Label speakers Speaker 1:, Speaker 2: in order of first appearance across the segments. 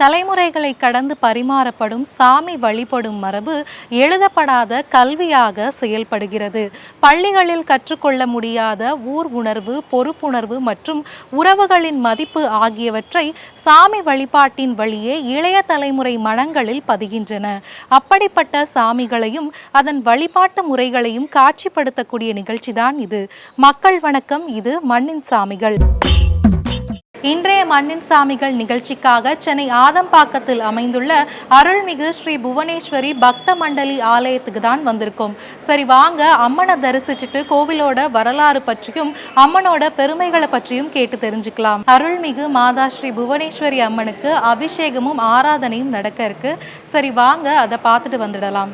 Speaker 1: தலைமுறைகளை கடந்து பரிமாறப்படும் சாமி வழிபடும் மரபு எழுதப்படாத கல்வியாக செயல்படுகிறது. பள்ளிகளில் கற்றுக்கொள்ள முடியாத ஊர் உணர்வு, பொறுப்புணர்வு மற்றும் உறவுகளின் மதிப்பு ஆகியவற்றை சாமி வழிபாட்டின் வழியே இளைய தலைமுறை மனங்களில் பதிகின்றன. அப்படிப்பட்ட சாமிகளையும் அதன் வழிபாட்டு முறைகளையும் காட்சிப்படுத்தக்கூடிய நிகழ்ச்சிதான் இது. மக்கள் வணக்கம், இது மண்ணின் சாமிகள். இன்றைய மண்ணின் சாமிகள் நிகழ்ச்சிக்காக சென்னை ஆதம்பாக்கத்தில் அமைந்துள்ள அருள்மிகு ஸ்ரீ புவனேஸ்வரி பக்த மண்டலி ஆலயத்துக்கு தான் வந்திருக்கோம். சரி வாங்க, அம்மனை தரிசிச்சுட்டு கோவிலோட வரலாறு பற்றியும் அம்மனோட பெருமைகளை பற்றியும் கேட்டு தெரிஞ்சுக்கலாம். அருள்மிகு மாதா ஸ்ரீ புவனேஸ்வரி அம்மனுக்கு அபிஷேகமும் ஆராதனையும் நடக்க இருக்கு. சரி வாங்க, அதை பார்த்துட்டு வந்துடலாம்.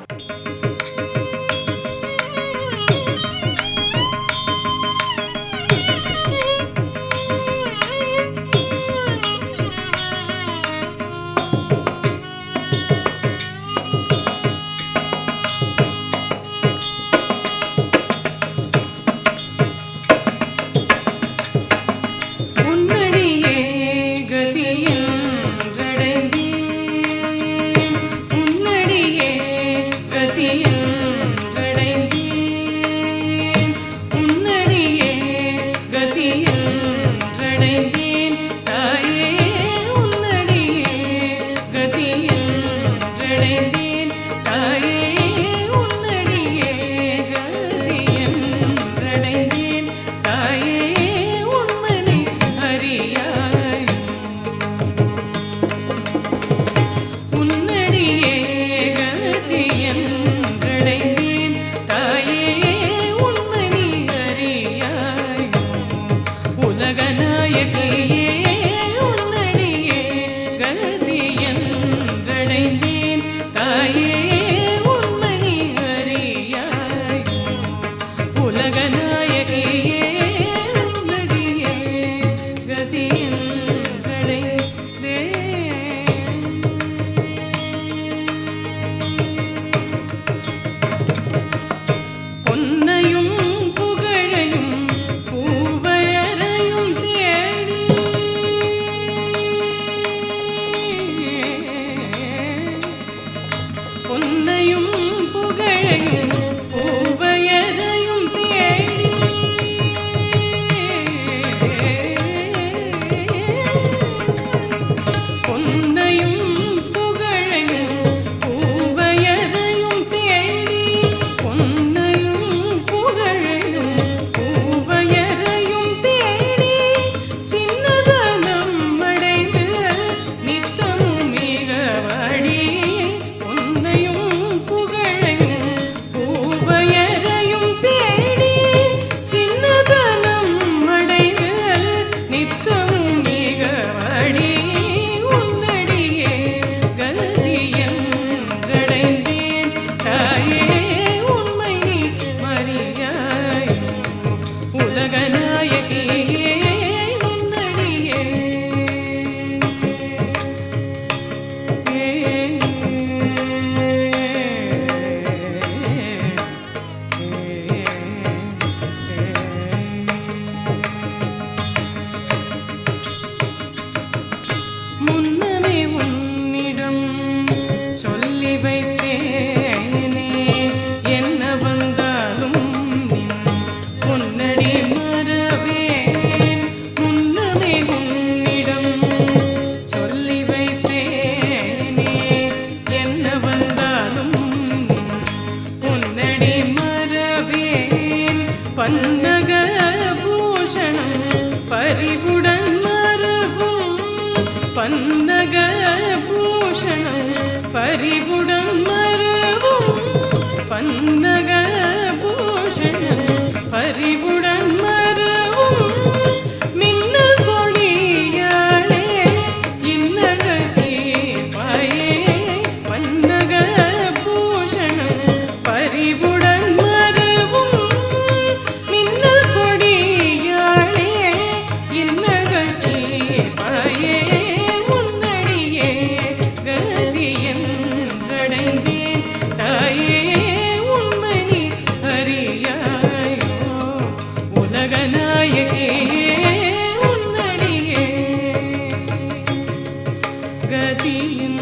Speaker 2: கதியின்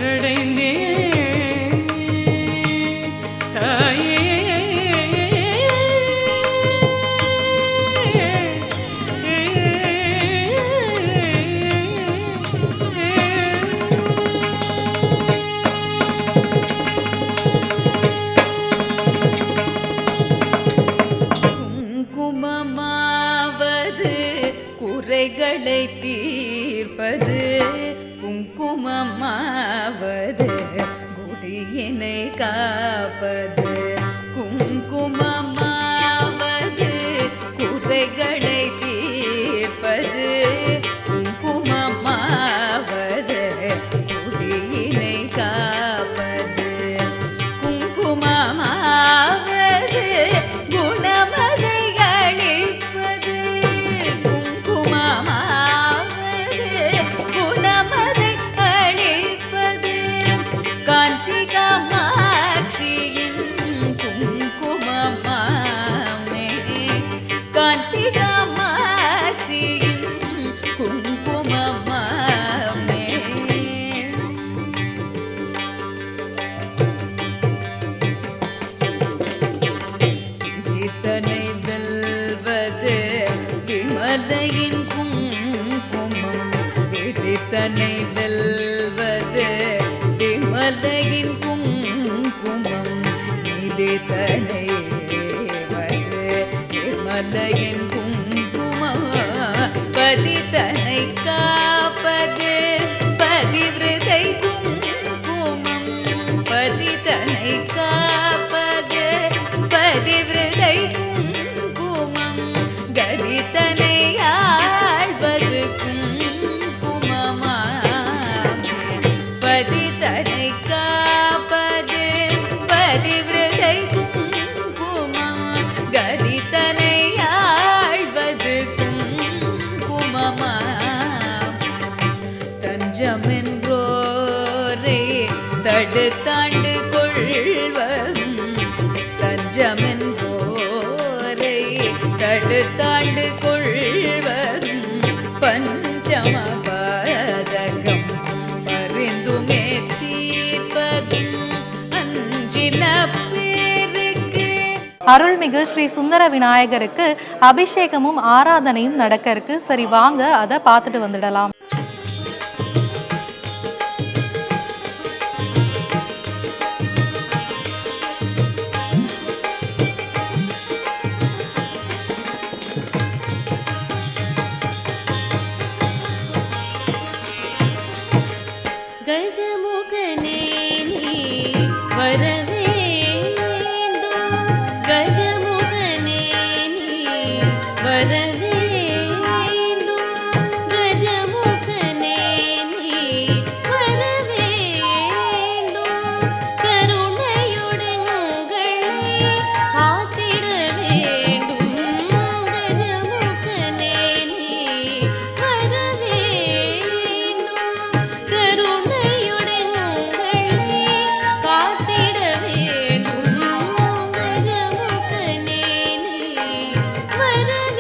Speaker 2: அடைந்தே தாயே
Speaker 3: குங்குமமாவது குறைகளை தீர்ப்பது, குங்குமமாவது குடியினை காப்பது. குங்குமமாவது குறைகளை தீர்ப்பது, குங்குமமாவது குடியினை காப்பது. குங்குமமாவது குணமதை அளிப்பது, குங்குமமாவது குணமதை அளிப்பது. காஞ்சி காமாட்சியின் குங்குமமாமே, காஞ்சி காமாட்சியின் குங்குமமாமே. இதனை வெல்வது விமலையின் குங்குமம், விதித்தனை வெல்வது விமலையின் குங்குமம். விதித்தனை வது விமலையின் குங்குமம், பதித்தனை காப்பது பதிவிரதை குங்குமம். பதித்தனை காப்பது பதிவிரதை குங்குமம், கதித்தனை ஆழ்வது குங்குமமாமே. பதித்தனை காப்பது பதிவிரதை குங்குமம், கதித்தனை ஆழ்வது குங்குமமாமே. தஞ்சமென்றோரை தடுத்தாண்டு கொள்வதும், தஞ்சமென்றோரை தடுத்தாண்டு கொள்வதும், பஞ்சமபாதகம் பரிந்துமே தீர்ப்பதும் அஞ்சின பேருக்கு.
Speaker 1: அருள்மிகு ஸ்ரீ சுந்தர விநாயகருக்கு அபிஷேகமும் ஆராதனையும் நடக்க இருக்கு. சரி வாங்க அதை பார்த்துட்டு வந்துடலாம்.
Speaker 3: கஜமுகனே நீ வரவேண்டும், கஜமுகனே நீ வரவேண்டும், கஜமுகனே நீ வரவேண்டும். கருணையுடன் உங்களை காத்திட வேண்டும், கஜமுகனே நீ வரவேண்டும். கருணையுடன் உங்களை காத்திட வேண்டும், கஜமுகனே நீ வரவேண்டும்,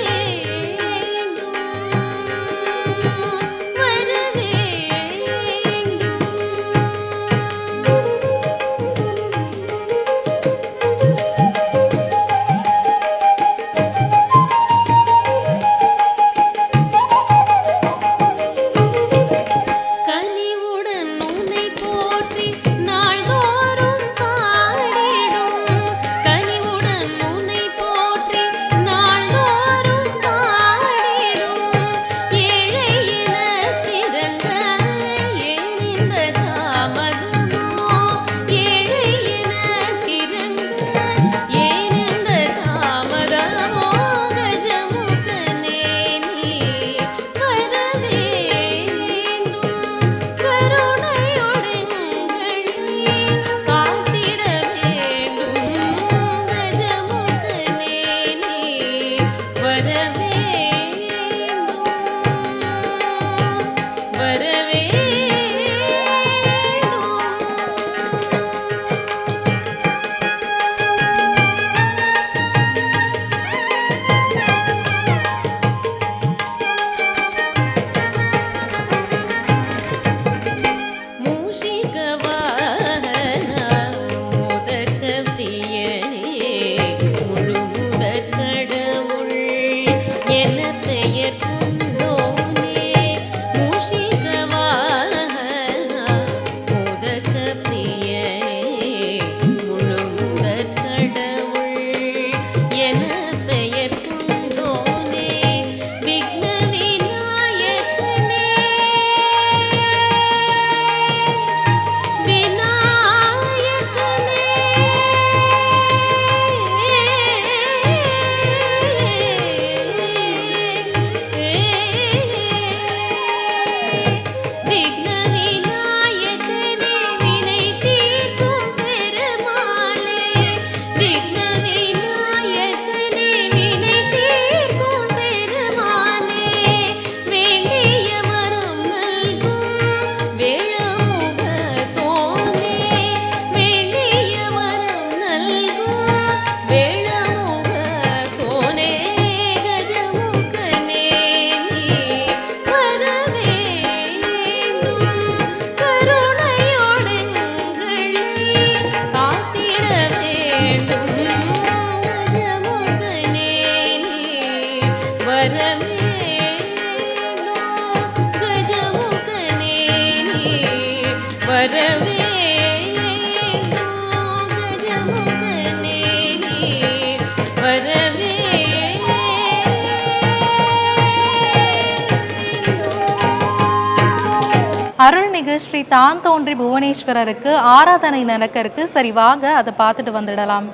Speaker 3: கனிவுடன் உன்னை போற்றி நாள்தோறும் பாடிடும், கனிவுடன் உன்னை போற்றி நாள்தோறும் பாடிடும். ஏழை இனத்திரங்க ஏன் இந்த தாமதமோ, ஏழை இனத்திரங்க ஏன் இந்த தாமதமோ, கஜமுகனே நீ வரவேண்டும், கருணையுடன் உங்களை காத்திட வேண்டும், கஜமுகனே நீ வரவேண்டும், வரவேண்டும்.
Speaker 1: அருள்மிகு ஸ்ரீ தான் தோன்றி புவனேஸ்வரருக்கு ஆராதனை நடக்க இருக்கு. சரி வாங்க அதை பார்த்துட்டு வந்துடலாம்.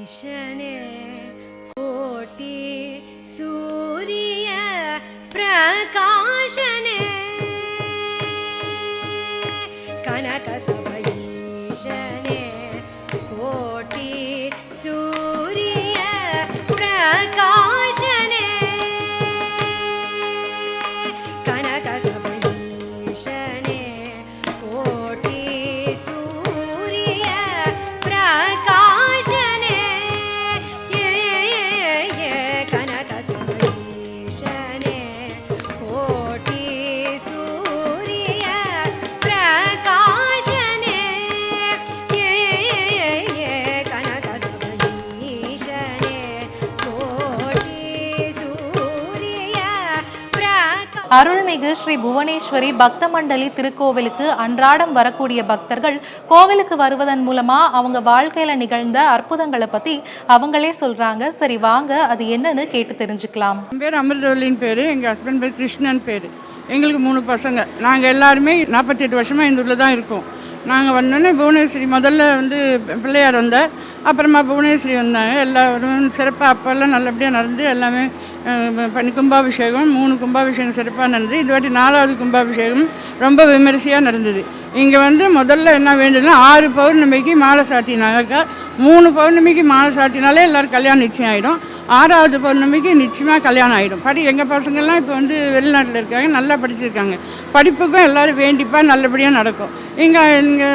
Speaker 4: ஈசனே கோட்டி சூரிய பிரகாசனே கனக சபைஷனே கோட்டி சூரிய பிரகாசனே கனக சபைஷனே கோட்டி சூரிய பிரகாசனே கனக சபைஷனே கோட்டி சூரிய பிரகாசனே கனக சபைஷனே கோட்டி சூரிய பிரகா
Speaker 1: அருள்மிகு ஸ்ரீ புவனேஸ்வரி பக்த மண்டலி திருக்கோவிலுக்கு அன்றாடம் வரக்கூடிய பக்தர்கள் கோவிலுக்கு வருவதன் மூலமா அவங்க வாழ்க்கையில நிகழ்ந்த அற்புதங்களை பத்தி அவங்களே சொல்றாங்க. சரி வாங்க அது என்னன்னு கேட்டு தெரிஞ்சுக்கலாம்.
Speaker 5: என் பேர் அமிர்தவல்லின்னு பேர், எங்கள் ஹஸ்பண்ட் பேர் கிருஷ்ணன் பேர். எங்களுக்கு 3 பசங்க. நாங்கள் எல்லாருமே 48 வருஷமாக இந்த ஊரில் தான் இருக்கோம். நாங்கள் வந்தோடனே புவனேஸ்வரி முதல்ல வந்து பிள்ளையார் வந்தார், அப்புறமா புவனேஸ்வரி வந்தாங்க. எல்லோரும் சிறப்பாக அப்போல்லாம் நல்லபடியாக நடந்து எல்லாமே பண்ணி கும்பாபிஷேகம் 3 கும்பாபிஷேகம் சிறப்பாக நடந்தது. இது வாட்டி 4வது கும்பாபிஷேகம் ரொம்ப விமரிசையாக நடந்தது. இங்கே வந்து முதல்ல என்ன வேண்டுதுன்னா 6 பௌர்ணமிக்கு மாலை சாட்டினாக்கா 3 பௌர்ணமிக்கு மாலை சாட்டினாலே எல்லோரும் கல்யாணம் நிச்சயம் ஆகிடும். 6வது பௌர்ணமிக்கு நிச்சயமாக கல்யாணம் ஆகிடும். எங்கள் பசங்கள்லாம் இப்போ வந்து வெளிநாட்டில் இருக்காங்க, நல்லா படிச்சிருக்காங்க. படிப்புக்கும் எல்லோரும் வேண்டிப்பா நல்லபடியாக நடக்கும். இங்கே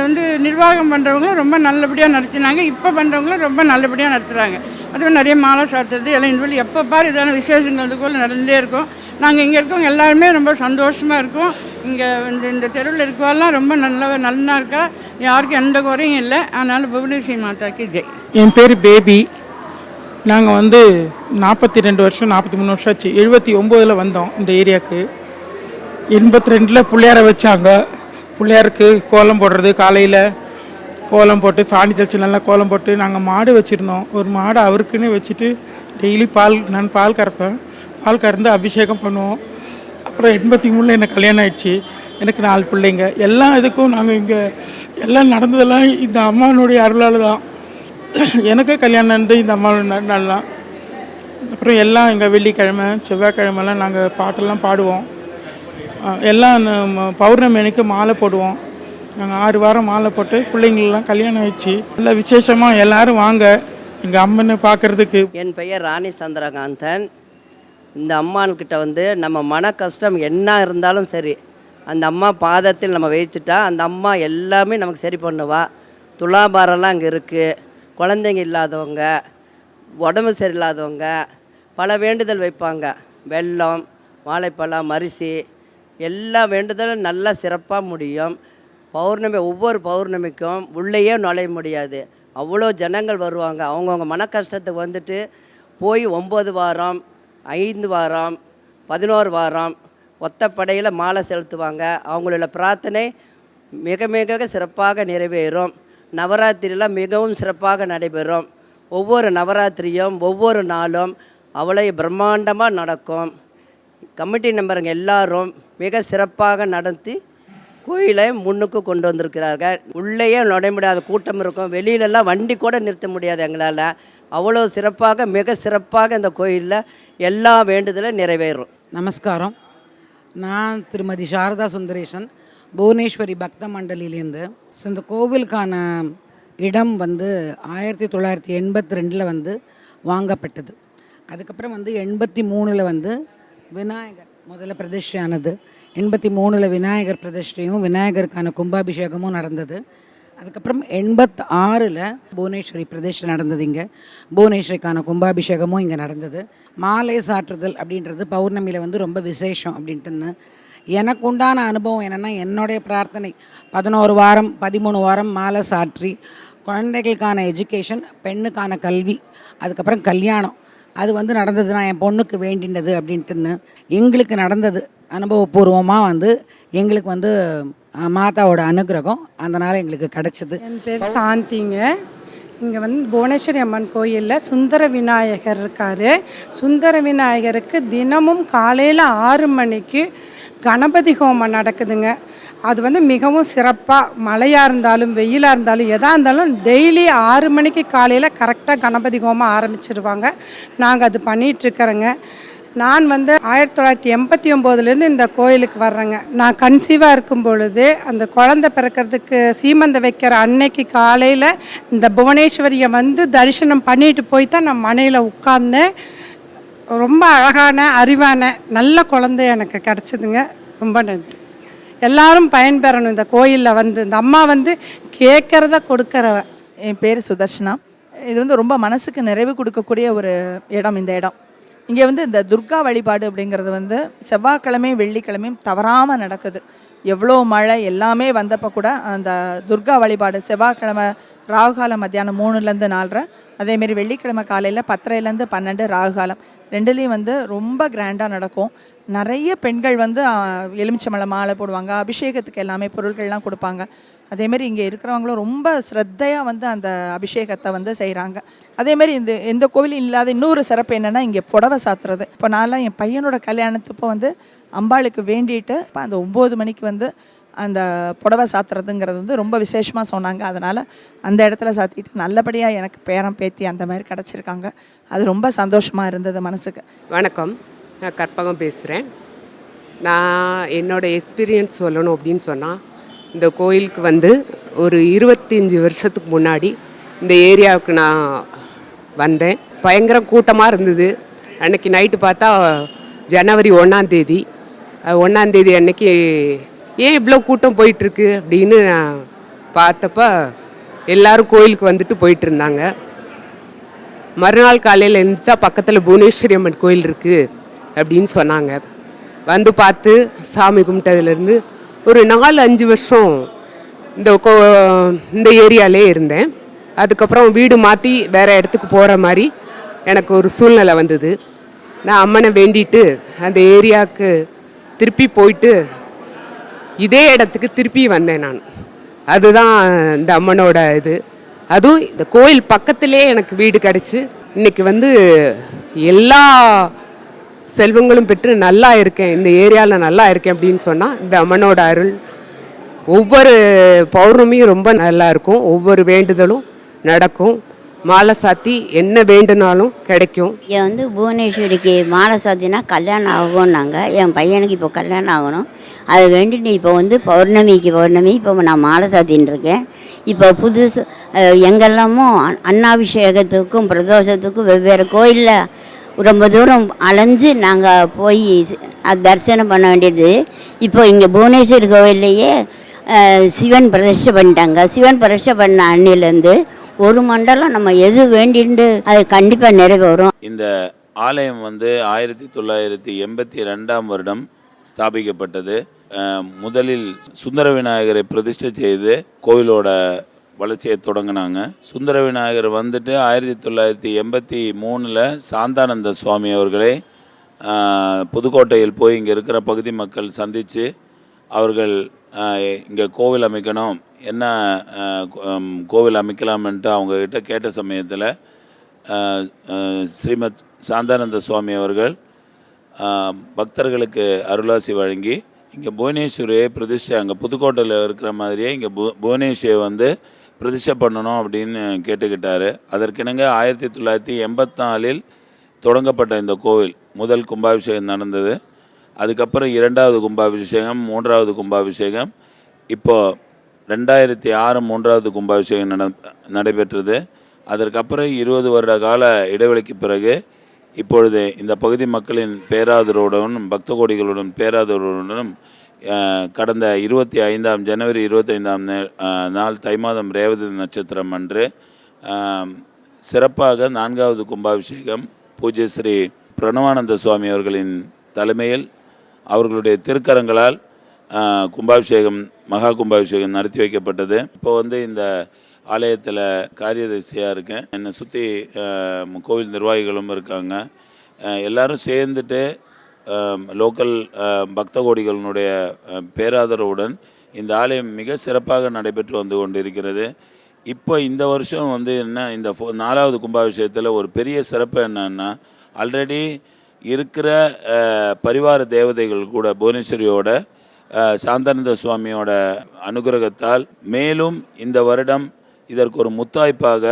Speaker 5: வந்து நிர்வாகம் பண்ணுறவங்க ரொம்ப நல்லபடியாக நடத்தினாங்க. இப்போ பண்ணுறவங்களும் ரொம்ப நல்லபடியாக நடத்துகிறாங்க. அதுவும் நிறைய மாலை சாத்துறது எல்லாம் இந்த வழி எப்போ பாரு இதான விசேஷங்கள் அதுக்குள்ள நடந்துகிட்டே இருக்கும். நாங்கள் இங்கே இருக்கவங்க எல்லாருமே ரொம்ப சந்தோஷமாக இருக்கோம். இங்கே இந்த தெருவில் இருக்கவெல்லாம் ரொம்ப நல்லா இருக்கா, யாருக்கும் எந்த குறையும் இல்லை. அதனால் புவனேஸ்வரி மாதாக்கு ஜெய்.
Speaker 6: என் பேர் பேபி. நாங்கள் வந்து 42 வருஷம் 43 வருஷம் ஆச்சு. 79ல் வந்தோம் இந்த ஏரியாவுக்கு. 82ல் பிள்ளையாரை வச்சாங்க. பிள்ளையாருக்கு கோலம் போடுறது, காலையில் கோலம் போட்டு சாணி தெளித்து நல்லா கோலம் போட்டு நாங்கள் மாடு வச்சுருந்தோம். ஒரு மாடு அவருக்குன்னு வச்சுட்டு டெய்லி நான் பால் கறப்பேன். பால் கறந்து அபிஷேகம் பண்ணுவோம். அப்புறம் 83ல் எனக்கு கல்யாணம் ஆயிடுச்சு. எனக்கு 4 பிள்ளைங்க. எல்லா இதுக்கும் நாங்கள் இங்கே எல்லாம் நடந்ததெல்லாம் இந்த அம்மானுடைய அருளால் தான். எனக்கு கல்யாணம் நடந்து இந்த அம்மாவோட நாள் தான். அப்புறம் எல்லாம் எங்கள் வெள்ளிக்கிழமை செவ்வாய்க்கிழமெல்லாம் நாங்கள் பாட்டெல்லாம் பாடுவோம். எல்லாம் பௌர்ணமி அன்னைக்கு மாலை போடுவோம். நாங்கள் 6 வாரம் மாலை போட்டு பிள்ளைங்களெலாம் கல்யாணம் ஆயிடுச்சு. நல்லா விசேஷமாக எல்லோரும் வாங்க எங்கள் அம்மனை பார்க்குறதுக்கு.
Speaker 7: என் பெயர் ராணி சந்திரகாந்தன். இந்த அம்மான்கிட்ட வந்து நம்ம மன கஷ்டம் என்ன இருந்தாலும் சரி அந்த அம்மா பாதத்தில் நம்ம வச்சுட்டா அந்த அம்மா எல்லாமே நமக்கு சரி பண்ணுவா. துலாபாரம்லாம் அங்கே இருக்குது. குழந்தைங்க இல்லாதவங்க, உடம்பு சரியில்லாதவங்க பல வேண்டுதல் வைப்பாங்க. வெல்லம், வாழைப்பழம், அரிசி எல்லா வேண்டுதலும் நல்லா சிறப்பாக முடியும். ஒவ்வொரு பௌர்ணமிக்கும் உள்ளேயே நுழைய முடியாது, அவ்வளோ ஜனங்கள் வருவாங்க. அவங்கவுங்க மன கஷ்டத்துக்கு வந்துட்டு போய் 9 வாரம் 5 வாரம் 11 வாரம் ஒத்தப்படையில் மாலை செலுத்துவாங்க. அவங்களோட பிரார்த்தனை மிக மிக சிறப்பாக நிறைவேறும். நவராத்திரிலாம் மிகவும் சிறப்பாக நடைபெறும். ஒவ்வொரு நவராத்திரியும் ஒவ்வொரு நாளும் அவ்வளோ பிரம்மாண்டமாக நடக்கும். கமிட்டி மெம்பருங்க எல்லாரும் மிக சிறப்பாக நடத்தி கோயிலை முன்னுக்கு கொண்டு வந்திருக்கிறார்கள். உள்ளேயே நுழைய முடியாத கூட்டம் இருக்கும். வெளியிலலாம் வண்டி கூட நிறுத்த முடியாது எங்களால். அவ்வளோ சிறப்பாக மிக சிறப்பாக இந்த கோயிலில் எல்லா வேண்டுதலும் நிறைவேறும்.
Speaker 8: நமஸ்காரம். நான் திருமதி சாரதா சுந்தரேசன், புவனேஸ்வரி பக்த மண்டலிலேருந்து. இந்த கோவிலுக்கான இடம் வந்து 1982 வந்து வாங்கப்பட்டது. அதுக்கப்புறம் வந்து 83ல் வந்து விநாயகர் முதல்ல பிரதிஷ்டையானது. 83ல் விநாயகர் பிரதிஷ்டையும் விநாயகருக்கான கும்பாபிஷேகமும் நடந்தது. அதுக்கப்புறம் 86ல் புவனேஸ்வரி பிரதிஷ்டை நடந்தது. இங்கே புவனேஸ்வரிக்கான கும்பாபிஷேகமும் இங்கே நடந்தது. மாலை சாற்றுதல் அப்படின்றது பௌர்ணமியில் வந்து ரொம்ப விசேஷம் அப்படின்ட்டுன்னு எனக்கு உண்டான அனுபவம் என்னென்னா, என்னுடைய பிரார்த்தனை 11 வாரம் 13 வாரம் மாலை சாற்றி குழந்தைகளுக்கான எஜுகேஷன், பெண்ணுக்கான கல்வி, அதுக்கப்புறம் கல்யாணம் அது வந்து நடந்ததுன்னா என் பொண்ணுக்கு வேண்டினது அப்படின்ட்டுன்னு எங்களுக்கு நடந்தது. அனுபவபூர்வமாக வந்து எங்களுக்கு வந்து மாதாவோட அனுகிரகம் அதனால் எங்களுக்கு கிடச்சிது.
Speaker 9: என் பேர் சாந்திங்க. இங்கே வந்து புவனேஸ்வரி அம்மன் கோயிலில் சுந்தர விநாயகர் இருக்கார். சுந்தர விநாயகருக்கு தினமும் காலையில் 6 மணிக்கு கணபதி ஹோமம் நடக்குதுங்க. அது வந்து மிகவும் சிறப்பாக, மழையாக இருந்தாலும் வெயிலாக இருந்தாலும் எதாக இருந்தாலும் டெய்லி 6 மணிக்கு காலையில் கரெக்டாக கணபதி ஹோமம் ஆரம்பிச்சிருவாங்க. நாங்கள் அது பண்ணிகிட்ருக்கிறோங்க. நான் வந்து 1989 இந்த கோயிலுக்கு வர்றேங்க. நான் கன்சீவாக இருக்கும் பொழுது அந்த குழந்தை பிறக்கிறதுக்கு சீமந்த வைக்கிற அன்னைக்கு காலையில் இந்த புவனேஸ்வரியை வந்து தரிசனம் பண்ணிட்டு போய் தான் நான் மனையில் உட்கார்ந்தேன். ரொம்ப அழகான அறிவான நல்ல குழந்தை எனக்கு கிடச்சிதுங்க. ரொம்ப நன்றி. எல்லாரும் பயன்பெறணும் இந்த கோயிலில் வந்து. இந்த அம்மா வந்து கேட்குறத கொடுக்குறவ.
Speaker 10: என் பேர் சுதர்ஷனா. இது வந்து ரொம்ப மனசுக்கு நிறைவு கொடுக்கக்கூடிய ஒரு இடம். இந்த இடம் இங்கே வந்து இந்த துர்கா வழிபாடு அப்படிங்கிறது வந்து செவ்வாய்க்கிழமையும் வெள்ளிக்கிழமையும் தவறாமல் நடக்குது. எவ்வளோ மழை எல்லாமே வந்தப்போ கூட அந்த துர்கா வழிபாடு செவ்வாய்க்கிழமை ராகுகாலம் மத்தியானம் 3லேருந்து 4:30, அதேமாரி வெள்ளிக்கிழமை காலையில் 10:30லேருந்து 12 ராகுகாலம், ரெண்டுலேயும் வந்து ரொம்ப கிராண்டாக நடக்கும். நிறைய பெண்கள் வந்து எலுமிச்சம்பழ மாலை போடுவாங்க, அபிஷேகத்துக்கு எல்லாமே பொருட்கள்லாம் கொடுப்பாங்க. அதேமாரி இங்கே இருக்கிறவங்களும் ரொம்ப ஸ்ரத்தையாக வந்து அந்த அபிஷேகத்தை வந்து செய்கிறாங்க. அதேமாரி இந்த கோவிலும் இல்லாத இன்னொரு சிறப்பு என்னென்னா இங்கே புடவை சாத்துறது. இப்போ நான்லாம் என் பையனோட கல்யாணத்துப்போ வந்து அம்பாளுக்கு வேண்டிட்டு இப்போ அந்த 9 மணிக்கு வந்து அந்த புடவை சாத்துறதுங்கிறது வந்து ரொம்ப விசேஷமாக சொன்னாங்க. அதனால் அந்த இடத்துல சாத்திட்டு நல்லபடியாக எனக்கு பேரன் பேத்தி அந்த மாதிரி கிடச்சிருக்காங்க. அது ரொம்ப சந்தோஷமாக இருந்தது மனசுக்கு.
Speaker 11: வணக்கம், நான் கற்பகம் பேசுகிறேன். நான் என்னோடய எக்ஸ்பீரியன்ஸ் சொல்லணும் அப்படின்னு சொன்னால், இந்த கோயிலுக்கு வந்து ஒரு 25 வருஷத்துக்கு முன்னாடி இந்த ஏரியாவுக்கு நான் வந்தேன். பயங்கர கூட்டமாக இருந்தது. அன்றைக்கி நைட்டு பார்த்தா ஜனவரி 1ஆம் தேதி. 1ஆம் தேதி அன்னைக்கு ஏன் இவ்வளோ கூட்டம் போயிட்டுருக்கு அப்படின்னு நான் பார்த்தப்ப எல்லோரும் கோயிலுக்கு வந்துட்டு போயிட்டு இருந்தாங்க. மறுநாள் காலையில் இருந்துச்சா பக்கத்தில் புவனேஸ்வரி அம்மன் கோயில் இருக்குது அப்படின்னு சொன்னாங்க. வந்து பார்த்து சாமி கும்பிட்டதுலேருந்து ஒரு 4-5 வருஷம் இந்த ஏரியாலே இருந்தேன். அதுக்கப்புறம் வீடு மாற்றி வேறு இடத்துக்கு போகிற மாதிரி எனக்கு ஒரு சூழ்நிலை வந்தது. நான் அம்மனை வேண்டிட்டு அந்த ஏரியாவுக்கு திருப்பி போயிட்டு இதே இடத்துக்கு திருப்பி வந்தேன் நான். அதுதான் இந்த அம்மனோட இது. அதுவும் இந்த கோயில் பக்கத்திலே எனக்கு வீடு கிடச்சி இன்றைக்கி வந்து எல்லா செல்வங்களும் பெற்று நல்லா இருக்கேன், இந்த ஏரியாவில் நல்லா இருக்கேன் அப்படின்னு சொன்னால் இந்த அம்மனோட அருள். ஒவ்வொரு பௌர்ணமியும் ரொம்ப நல்லா இருக்கும். ஒவ்வொரு வேண்டுதலும் நடக்கும். மாலை சாத்தி என்ன வேண்டுனாலும் கிடைக்கும்.
Speaker 12: இங்கே வந்து புவனேஸ்வரிக்கு மாலை சாத்தினா கல்யாணம் ஆகும்னாங்க. என் பையனுக்கு இப்போ கல்யாணம் ஆகணும். அதை வேண்டிட்டு இப்போ வந்து பௌர்ணமி இப்போ நான் மாலை சாத்தின்னு இருக்கேன். இப்போ புதுசு எங்கெல்லாமோ அன்னாபிஷேகத்துக்கும் பிரதோஷத்துக்கும் வெவ்வேறு கோயிலில் ரொம்ப தூரம் அலைஞ்சு நாங்கள் போய் தரிசனம் பண்ண வேண்டியது. இப்போ இங்கே புவனேஸ்வரி கோவில்லையே சிவன் பிரதிஷ்டை பண்ணிட்டாங்க. சிவன் பிரதிஷ்டை பண்ண அன்னிலேருந்து ஒரு மண்டலம் நம்ம எது வேண்டிண்டு அது கண்டிப்பாக நிறைவேறும்.
Speaker 13: இந்த ஆலயம் வந்து 1982ஆம் வருடம் ஸ்தாபிக்கப்பட்டது. முதலில் சுந்தர விநாயகரை பிரதிஷ்டை செய்து கோவிலோட வளர்ச்சியை தொடங்கினாங்க. சுந்தர விநாயகர் வந்துட்டு 1983 சாந்தானந்த சுவாமி அவர்களை புதுக்கோட்டையில் போய் இங்கே இருக்கிற பகுதி மக்கள் சந்தித்து அவர்கள் இங்கே கோவில் அமைக்கணும், என்ன கோவில் அமைக்கலாம்ன்ட்டு அவங்கக்கிட்ட கேட்ட சமயத்தில் ஸ்ரீமத் சாந்தானந்த சுவாமி அவர்கள் பக்தர்களுக்கு அருளாசி வழங்கி இங்கே புவனேஸ்வரியை பிரதிஷ்டை, அங்கே புதுக்கோட்டையில் இருக்கிற மாதிரியே இங்கே புவனேஸ்வரியை வந்து பிரதிஷ்டை பண்ணணும் அப்படின்னு கேட்டுக்கிட்டார். அதற்கிணங்க 1984 தொடங்கப்பட்ட இந்த கோவில் முதல் கும்பாபிஷேகம் நடந்தது. அதுக்கப்புறம் 2வது கும்பாபிஷேகம், 3வது கும்பாபிஷேகம், இப்போது 2006 3வது கும்பாபிஷேகம் நடைபெற்றது. அதற்கப்புறம் 20 வருட கால இடைவெளிக்கு பிறகு இப்பொழுது இந்த பகுதி மக்களின் பேராதரவுடனும் பக்த கோடிகளுடன் பேராதரவுடனும் கடந்த 25 ஜனவரி 25ஆம் நாள் தை மாதம் ரேவதி நட்சத்திரம் அன்று சிறப்பாக 4வது கும்பாபிஷேகம் பூஜ்ய ஸ்ரீ பிரணவானந்த சுவாமி அவர்களின் தலைமையில் அவர்களுடைய திருக்கரங்களால் கும்பாபிஷேகம் மகா கும்பாபிஷேகம் நடத்தி வைக்கப்பட்டது. இப்போ வந்து இந்த ஆலயத்தில் காரியதர்சியாக இருக்கேன். என்னை சுற்றி கோவில் நிர்வாகிகளும் இருக்காங்க. எல்லோரும் சேர்ந்துட்டு லோக்கல் பக்த கோடிகளினுடைய பேராதரவுடன் இந்த ஆலயம் மிக சிறப்பாக நடைபெற்று வந்து கொண்டிருக்கிறது. இப்போ இந்த வருஷம் வந்து என்ன, இந்த 4வது கும்பாபிஷேகத்தில் ஒரு பெரிய சிறப்பு என்னன்னா, ஆல்ரெடி இருக்கிற பரிவார தேவதைகள் கூட புவனேஸ்வரியோட சாந்தானந்த சுவாமியோட அனுகிரகத்தால் மேலும் இந்த வருடம் இதற்கு ஒரு முத்தாய்ப்பாக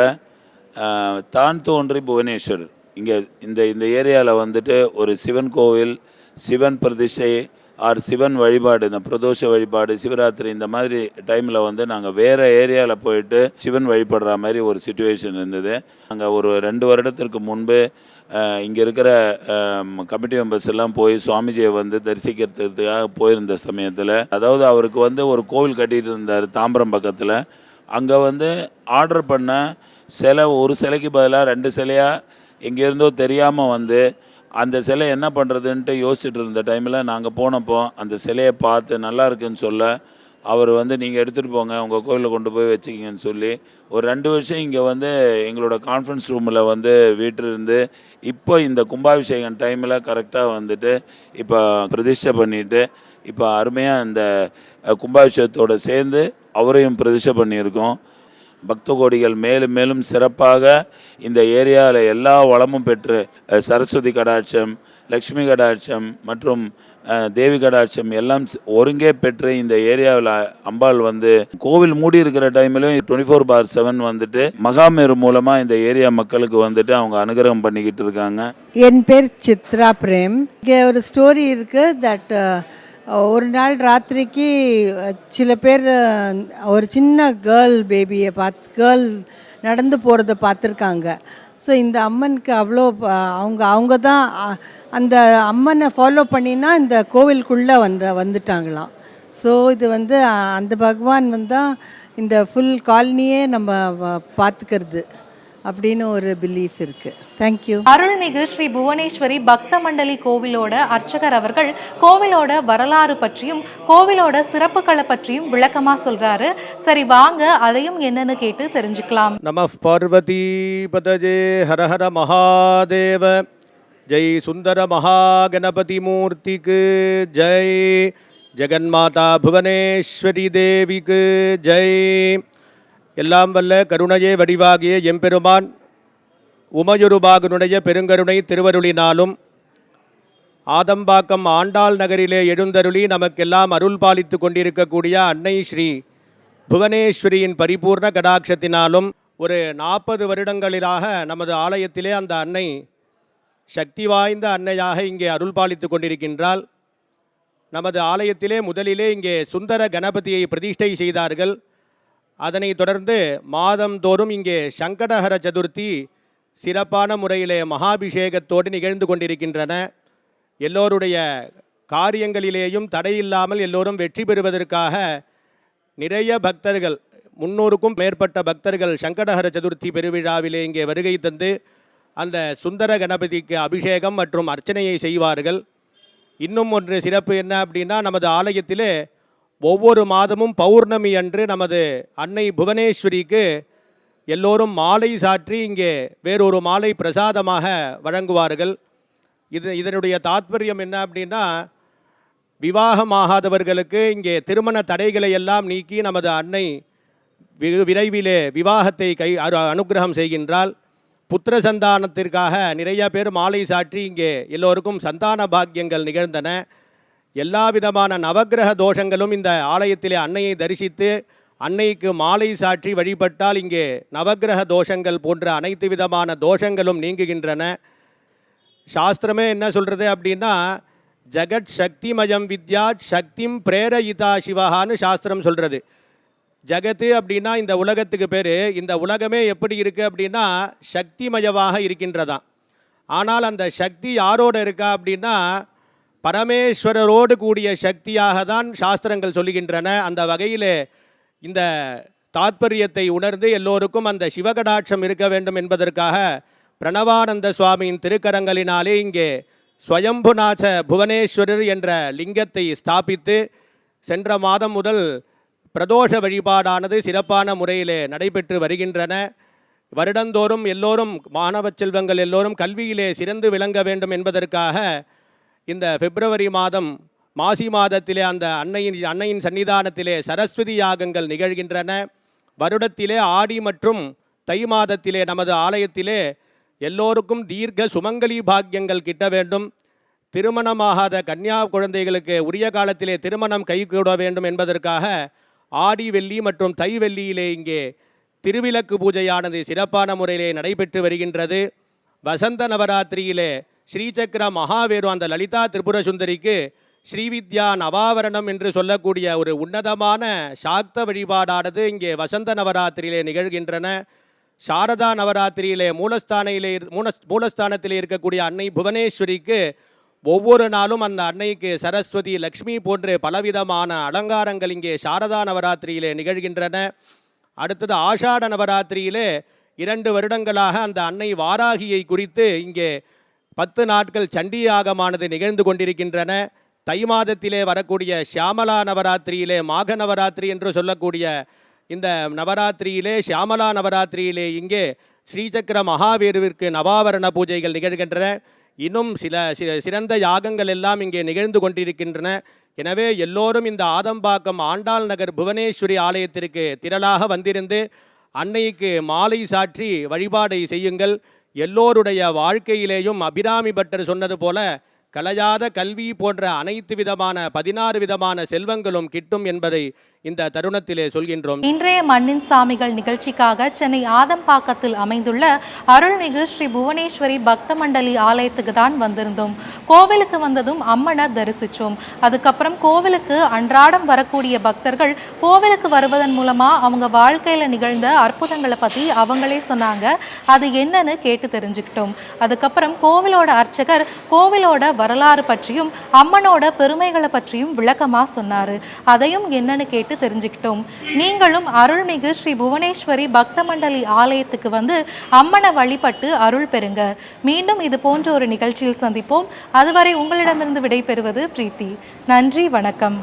Speaker 13: தான் தோன்றி புவனேஸ்வர் இங்கே இந்த ஏரியாவில் வந்துட்டு ஒரு சிவன் கோவில், சிவன் பிரதிஷ்டை ஆர் சிவன் வழிபாடு, இந்த பிரதோஷ வழிபாடு, சிவராத்திரி இந்த மாதிரி டைமில் வந்து நாங்கள் வேறு ஏரியாவில் போயிட்டு சிவன் வழிபடுற மாதிரி ஒரு சுச்சுவேஷன் இருந்தது. நாங்கள் ஒரு 2 வருடத்திற்கு முன்பு இங்கே இருக்கிற கமிட்டி மெம்பர்ஸ் எல்லாம் போய் சுவாமிஜியை வந்து தரிசிக்கிறதுக்காக போயிருந்த சமயத்தில், அதாவது அவருக்கு வந்து ஒரு கோவில் கட்டிகிட்டு இருந்தார் தாம்பரம் பக்கத்தில். அங்கே வந்து ஆர்டர் பண்ண சிலை, ஒரு சிலைக்கு பதிலாக 2 சிலையாக எங்கேருந்தோ தெரியாமல் வந்து அந்த சிலை என்ன பண்ணுறதுன்ட்டு யோசிச்சுட்டு இருந்த டைமில் நாங்கள் போனப்போ அந்த சிலையை பார்த்து நல்லா இருக்குன்னு சொல்ல அவர் வந்து நீங்கள் எடுத்துகிட்டு போங்க, உங்கள் கோயிலில் கொண்டு போய் வச்சுக்கிங்கன்னு சொல்லி ஒரு 2 வருஷம் இங்கே வந்து எங்களோட கான்ஃபரன்ஸ் ரூமில் வந்து வீட்டிலிருந்து இப்போ இந்த கும்பாபிஷேகம் டைமில் கரெக்டாக வந்துட்டு இப்போ பிரதிஷ்டை பண்ணிவிட்டு இப்போ அருமையாக இந்த கும்பாபிஷேகத்தோடு சேர்ந்து அவரையும் பிரதிஷ்டை பண்ணியிருக்கோம். பக்த கோடிகள் மேலும் மேலும் சிறப்பாக இந்த ஏரியாவில் எல்லா வளமும் பெற்று சரஸ்வதி கடாட்சம், லக்ஷ்மி கடாட்சம் மற்றும் தேவி கடாட்சம் எல்லாம் ஒருங்கே பெற்று இந்த ஏரியாவில் அம்பாள் வந்து கோவில் மூடி இருக்கிற டைம்லையும் 24/7 வந்துட்டு மகாமேரு மூலமாக இந்த ஏரியா மக்களுக்கு வந்துட்டு அவங்க அனுகிரகம் பண்ணிக்கிட்டு இருக்காங்க.
Speaker 14: என் பேர் சித்ரா பிரேம். இங்கே ஒரு ஸ்டோரி இருக்குது தட் ஒரு நாள் ராத்திரிக்கு சில பேர் ஒரு சின்ன பேபியை கேர்ள் நடந்து போகிறத பார்த்துருக்காங்க. ஸோ இந்த அம்மனுக்கு அவ்வளோ அவங்க தான் அந்த அம்மனை ஃபாலோ பண்ணினா இந்த கோவிலுக்குள்ளே வந்துட்டாங்களாம். ஸோ இது வந்து அந்த பகவான் தான் இந்த ஃபுல் காலனியே நம்ம பார்த்துக்கிறது அப்படின்னு ஒரு பிலீஃப் இருக்குது. தேங்க்யூ.
Speaker 1: அருள்மிகு ஸ்ரீ புவனேஸ்வரி பக்த மண்டலி கோவிலோட அர்ச்சகர் அவர்கள் கோவிலோட வரலாறு பற்றியும் கோவிலோட சிறப்புகளை பற்றியும் விளக்கமா சொல்றாரு. சரி, வாங்க அதையும் என்னன்னு கேட்டு தெரிஞ்சுக்கலாம்.
Speaker 15: நம பார்வதி பதஜே ஹர ஹர மகாதேவ. ஜெய் சுந்தர மகாகணபதி மூர்த்திக்கு ஜெய். ஜெகன்மாதா புவனேஸ்வரி தேவிக்கு ஜெய். எல்லாம் வல்ல கருணையே வடிவாகிய எம்பெருமான் உமையொருபாகனுடைய பெருங்கருணை திருவருளினாலும் ஆதம்பாக்கம் ஆண்டாள் நகரிலே எழுந்தருளி நமக்கெல்லாம் அருள் பாலித்து கொண்டிருக்கக்கூடிய அன்னை ஸ்ரீ புவனேஸ்வரியின் பரிபூர்ண கடாட்சத்தினாலும் ஒரு 40 வருடங்களிலாக நமது ஆலயத்திலே அந்த அன்னை சக்தி வாய்ந்த அன்னையாக இங்கே அருள் பாலித்து கொண்டிருக்கின்றாள். நமது ஆலயத்திலே முதலிலே இங்கே சுந்தர கணபதியை பிரதிஷ்டை செய்தார்கள். அதனைத் தொடர்ந்து மாதந்தோறும் இங்கே சங்கடஹர சதுர்த்தி சிறப்பான முறையிலே மகாபிஷேகத்தோடு நிகழ்ந்து கொண்டிருக்கின்றன. எல்லோருடைய காரியங்களிலேயும் தடையில்லாமல் எல்லோரும் வெற்றி பெறுவதற்காக நிறைய பக்தர்கள் 300க்கும் மேற்பட்ட பக்தர்கள் சங்கடஹர சதுர்த்தி பெருவிழாவிலே இங்கே வருகை தந்து அந்த சுந்தர கணபதிக்கு அபிஷேகம் மற்றும் அர்ச்சனையை செய்வார்கள். இன்னும் ஒன்று சிறப்பு என்ன அப்படின்னா, நமது ஆலயத்திலே ஒவ்வொரு மாதமும் பௌர்ணமி அன்று நமது அன்னை புவனேஸ்வரிக்கு எல்லோரும் மாலை சாற்றி இங்கே வேறொரு மாலை பிரசாதமாக வழங்குவார்கள். இதனுடைய தாத்பரியம் என்ன அப்படின்னா, விவாகமாகாதவர்களுக்கு இங்கே திருமண தடைகளை எல்லாம் நீக்கி நமது அன்னை விரைவிலே விவாகத்தை அனுகிரகம் செய்கின்றாள். புத்திர சந்தானத்திற்காக நிறைய பேர் மாலை சாற்றி இங்கே எல்லோருக்கும் சந்தான பாக்கியங்கள் நிகழ்ந்தன. எல்லா விதமான நவக்கிரக தோஷங்களும் இந்த ஆலயத்திலே அன்னையை தரிசித்து அன்னைக்கு மாலை சாற்றி வழிபட்டால் இங்கே நவக்கிரக தோஷங்கள் போன்ற அனைத்து விதமான தோஷங்களும் நீங்குகின்றன. சாஸ்திரமே என்ன சொல்கிறது அப்படின்னா, ஜகத் சக்திமயம் வித்யாத் சக்திம் பிரேரயிதா சிவஹான்னு சாஸ்திரம் சொல்கிறது. ஜகத்து அப்படின்னா இந்த உலகத்துக்கு பேர். இந்த உலகமே எப்படி இருக்குது அப்படின்னா சக்திமயமாக இருக்கின்றதான். ஆனால் அந்த சக்தி யாரோடு இருக்கா அப்படின்னா பரமேஸ்வரரோடு கூடிய சக்தியாக தான் சாஸ்திரங்கள் சொல்லுகின்றன. அந்த வகையில் இந்த தாத்பரியத்தை உணர்ந்து எல்லோருக்கும் அந்த சிவகடாட்சம் இருக்க வேண்டும் என்பதற்காக பிரணவானந்த சுவாமியின் திருக்கரங்களினாலே இங்கே ஸ்வயம்புநாத புவனேஸ்வரர் என்ற லிங்கத்தை ஸ்தாபித்து சென்ற மாதம் முதல் பிரதோஷ வழிபாடானது சிறப்பான முறையிலே நடைபெற்று வருகின்றன. வருடந்தோறும் எல்லோரும் மாணவ செல்வங்கள் எல்லோரும் கல்வியிலே சிறந்து விளங்க வேண்டும் என்பதற்காக இந்த பிப்ரவரி மாதம் மாசி மாதத்திலே அந்த அன்னையின் சன்னிதானத்திலே சரஸ்வதி யாகங்கள் நிகழ்கின்றன. வருடத்திலே ஆடி மற்றும் தை மாதத்திலே நமது ஆலயத்திலே எல்லோருக்கும் தீர்க்க சுமங்கலி பாக்கியங்கள் கிட்ட வேண்டும். திருமணமாகாத கன்னியா குழந்தைகளுக்கு உரிய காலத்திலே திருமணம் கைகூட வேண்டும் என்பதற்காக ஆடி வெள்ளி மற்றும் தை வெள்ளியிலே இங்கே திருவிளக்கு பூஜையானது சிறப்பான முறையிலே நடைபெற்று வருகின்றது. வசந்த நவராத்திரியிலே ஸ்ரீசக்கர மகாவேரு அந்த லலிதா திரிபுர சுந்தரிக்கு ஸ்ரீவித்யா நவாவரணம் என்று சொல்லக்கூடிய ஒரு உன்னதமான சாக்த வழிபாடானது இங்கே வசந்த நவராத்திரியிலே நிகழ்கின்றன. சாரதா நவராத்திரியிலே மூலஸ்தானத்திலே இருக்கக்கூடிய அன்னை புவனேஸ்வரிக்கு ஒவ்வொரு நாளும் அந்த அன்னைக்கு சரஸ்வதி, லக்ஷ்மி போன்று பலவிதமான அலங்காரங்கள் இங்கே சாரதா நவராத்திரியிலே நிகழ்கின்றன. அடுத்தது ஆஷாட நவராத்திரியிலே 2 வருடங்களாக அந்த அன்னை வாராகியை குறித்து இங்கே 10 நாட்கள் சண்டி யாகமானது நிகழ்ந்து கொண்டிருக்கின்றன. தை மாதத்திலே வரக்கூடிய ஷியாமலா நவராத்திரியிலே, மாக நவராத்திரி என்று சொல்லக்கூடிய இந்த நவராத்திரியிலே, ஷியாமலா நவராத்திரியிலே இங்கே ஸ்ரீசக்கர மகாவேருவிற்கு நவாவரண பூஜைகள் நிகழ்கின்றன. இன்னும் சில சிறந்த யாகங்கள் எல்லாம் இங்கே நிகழ்ந்து கொண்டிருக்கின்றன. எனவே எல்லோரும் இந்த ஆதம்பாக்கம் ஆண்டாள் நகர் புவனேஸ்வரி ஆலயத்திற்கு திரளாக வந்திருந்து அன்னைக்கு மாலை சாற்றி வழிபாடை செய்யுங்கள். எல்லோருடைய வாழ்க்கையிலேயும் அபிராமி பட்டர் சொன்னது போல கலையாத கல்வி போன்ற அனைத்து விதமான 16 விதமான செல்வங்களும் கிட்டும் என்பதை இந்த தருணத்திலே சொல்கின்றோம்.
Speaker 1: இன்றைய மண்ணின் சாமிகள் நிகழ்ச்சிக்காக சென்னை ஆதம்பாக்கத்தில் அமைந்துள்ள அருள்மிகு ஸ்ரீ புவனேஸ்வரி பக்த மண்டலி ஆலயத்துக்கு தான் வந்திருந்தோம். கோவிலுக்கு வந்ததும் அம்மனை தரிசித்தோம். அதுக்கப்புறம் கோவிலுக்கு அன்றாடம் வரக்கூடிய பக்தர்கள் கோவிலுக்கு வருவதன் மூலமா அவங்க வாழ்க்கையில நிகழ்ந்த அற்புதங்களை பத்தி அவங்களே சொன்னாங்க. அது என்னன்னு கேட்டு தெரிஞ்சுக்கிட்டோம். அதுக்கப்புறம் கோவிலோட அர்ச்சகர் கோவிலோட வரலாறு பற்றியும் அம்மனோட பெருமைகளை பற்றியும் விளக்கமா சொன்னாரு. அதையும் என்னன்னு கேட்டு தெரிஞ்சுக்கிட்டோம். நீங்களும் அருள்மிகு ஸ்ரீ புவனேஸ்வரி பக்த மண்டலி ஆலயத்துக்கு வந்து அம்மனை வழிபட்டு அருள் பெறுங்க. மீண்டும் இது போன்ற ஒரு நிகழ்ச்சியில் சந்திப்போம். அதுவரை உங்களிடமிருந்து விடை பெறுவது பிரீத்தி. நன்றி, வணக்கம்.